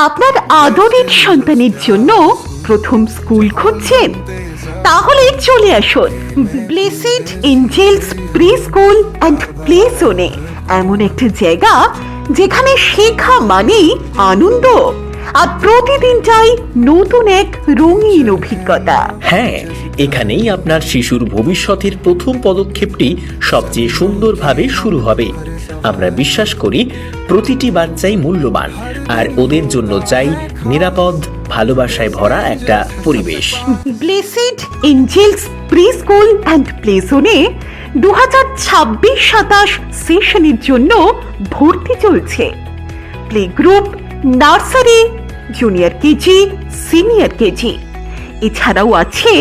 আপনার আদরের সন্তানের জন্য প্রথম স্কুল খুঁজছেন? তাহলে চলে আসুন blessed angels pre school and play জোনে। এমন একটা জায়গা যেখানে শেখা মানেই আনন্দ, আর প্রতিদিনটাই নতুন এক রঙিন অভিজ্ঞতা। হ্যাঁ, এখানেই আপনার শিশুর ভবিষ্যতের প্রথম পদক্ষেপটি সবচেয়ে সুন্দরভাবে শুরু হবে। আমরা বিশ্বাস করি প্রতিটি বাচ্চাই মূল্যবান, আর ওদের জন্য চাই নিরাপদ, ভালোবাসায় ভরা একটা পরিবেশ। Blessed angels pre school and play জোনে 2026-27 সেশনের জন্য ভর্তি চলছে। Play group, nursery, junior KG, senior KG, এছাড়াও আছে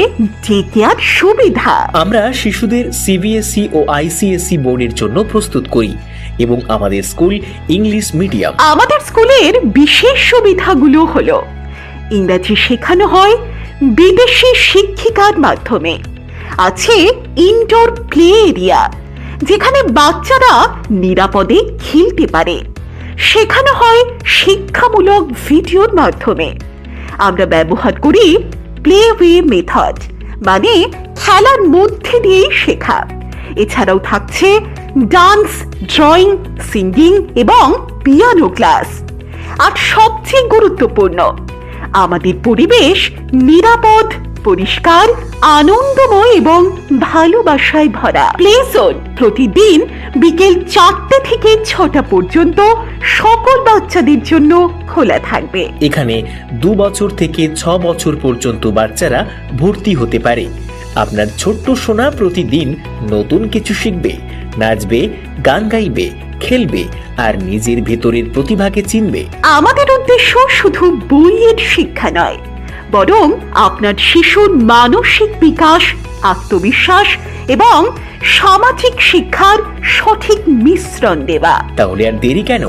ডে কেয়ার সুবিধা। আমরা শিশুদের সিবিএসই ও আইসিএসই বোর্ডের জন্য প্রস্তুত করি এবং আমাদের স্কুল ইংলিশ মিডিয়াম। আমাদের স্কুলের বিশেষ সুবিধাগুলো হলো ইংরাজি শেখানো হয় বিদেশি শিক্ষিকার মাধ্যমে, আছে ইনডোর প্লে এরিয়া যেখানে বাচ্চারা নিরাপদে খেলতে পারে, শেখানো হয় শিক্ষামূলক ভিডিওর মাধ্যমে। আমরা ব্যবহার করি প্লে ওয়ে মেথড, মানে খেলার মধ্যে দিয়েই শেখা। এছাড়াও থাকছে ডান্স, ড্রয়িং, সিঙ্গিং এবং পিয়ানো ক্লাস। আর সবচেয়ে গুরুত্বপূর্ণ, আমাদের পরিবেশ নিরাপদ, পরিষ্কার, আনন্দময় এবং ভালোবাসায় ভরা। প্লে জোন প্রতিদিন বিকেল 4টে থেকে 6টা পর্যন্ত সকল বাচ্চাদের জন্য খোলা থাকবে। এখানে 2 বছর থেকে 6 বছর পর্যন্ত বাচ্চারা ভর্তি হতে পারে। আপনার ছোট্ট সোনা প্রতিদিন নতুন কিছু শিখবে, নাচবে, গান গাইবে, খেলবে আর নিজের ভেতরের প্রতিভাকে চিনবে। আমাদের উদ্দেশ্য শুধু বইয়ের শিক্ষা নয়, বরং আপনার শিশুর মানসিক বিকাশ, আত্মবিশ্বাস এবং সামাজিক শিক্ষার সঠিক মিশ্রণ দেওয়া। তাহলে আর দেরি কেন?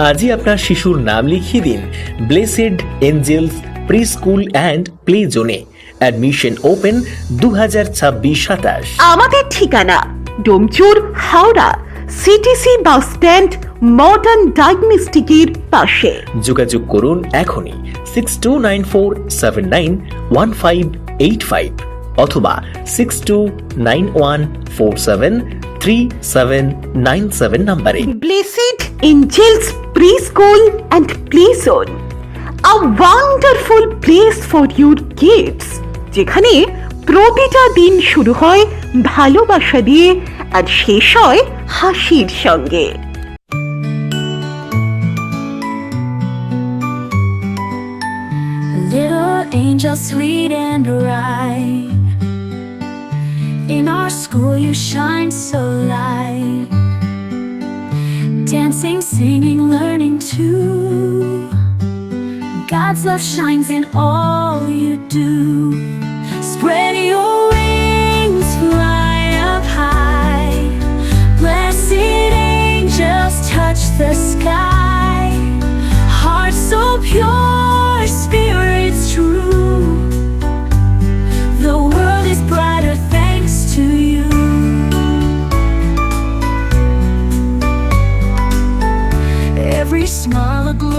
আজই আপনার শিশুর নাম লিখিয়ে দিন blessed angels pre school and play জোনে। Admission open 2026-27। আমাদের ঠিকানা Domjur, Howrah, CTC bus stand, modern ডায়াগনস্টিকের পাশে। যোগাযোগ করুন এখনই 6294791585 অথবা 6291473797 নম্বরে। Blessed angels pre school and play zone, a wonderful place for your kids, যেখানে প্রতিটা দিন শুরু হয় ভালোবাসা দিয়ে আর শেষ হয় হাসির সঙ্গে। Little angel, sweet and bright, in our school you shine so light. Dancing, singing, learning too. God's love shines in all you do. Spread your wings, fly up high. Blessed angels touch the sky. Hearts so pure, spirits true. The world is brighter thanks to you. Every smile a glow